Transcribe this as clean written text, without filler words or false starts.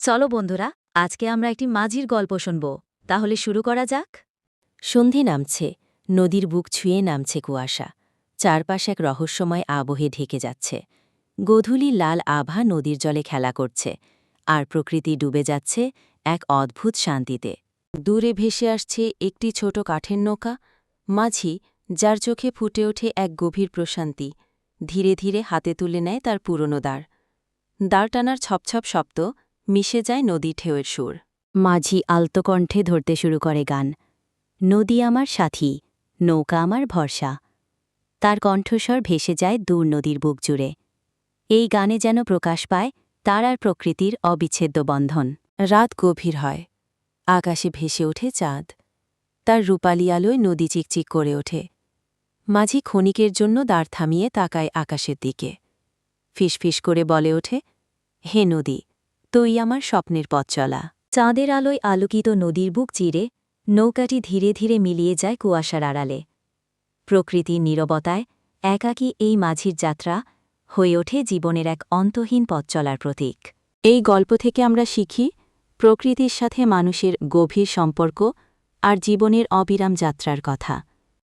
চলো বন্ধুরা, আজকে আমরা একটি মাঝির গল্প শুনব। তাহলে শুরু করা যাক। সন্ধে নামছে, নদীর বুক ছুঁয়ে নামছে কুয়াশা। চারপাশ এক রহস্যময় আবহে ঢেকে যাচ্ছে। গোধূলি লাল আভা নদীর জলে খেলা করছে, আর প্রকৃতি ডুবে যাচ্ছে এক অদ্ভুত শান্তিতে। দূরে ভেসে আসছে একটি ছোট কাঠের নৌকা। মাঝি, যার চোখে ফুটে ওঠে এক গভীর প্রশান্তি, ধীরে ধীরে হাতে তুলে নেয় তার পুরনো দাঁড়। দাঁড় টানার ছপছপ শব্দ মিশে যায় নদী ঢেউয়ের সুর। মাঝি আলতো কণ্ঠে ধরতে শুরু করে গান। নদী আমার সাথী, নৌকা আমার ভরসা। তার কণ্ঠস্বর ভেসে যায় দূর নদীর বুক জুড়ে। এই গানে যেন প্রকাশ পায় তার আর প্রকৃতির অবিচ্ছেদ্য বন্ধন। রাত গভীর হয়, আকাশে ভেসে ওঠে চাঁদ। তার রূপালি আলোয় নদী চিকচিক করে ওঠে। মাঝি ক্ষণিকের জন্য দাঁড় থামিয়ে তাকায় আকাশের দিকে। ফিসফিস করে বলে ওঠে, হে নদী, তুই আমার স্বপ্নের পথ চলা। চাঁদের আলোয় আলোকিত নদীর বুক চিরে নৌকাটি ধীরে ধীরে মিলিয়ে যায় কুয়াশার আড়ালে। প্রকৃতির নীরবতায় একাকী এই মাঝির যাত্রা হয়ে ওঠে জীবনের এক অন্তহীন পথ চলার প্রতীক। এই গল্প থেকে আমরা শিখি প্রকৃতির সাথে মানুষের গভীর সম্পর্ক আর জীবনের অবিরাম যাত্রার কথা।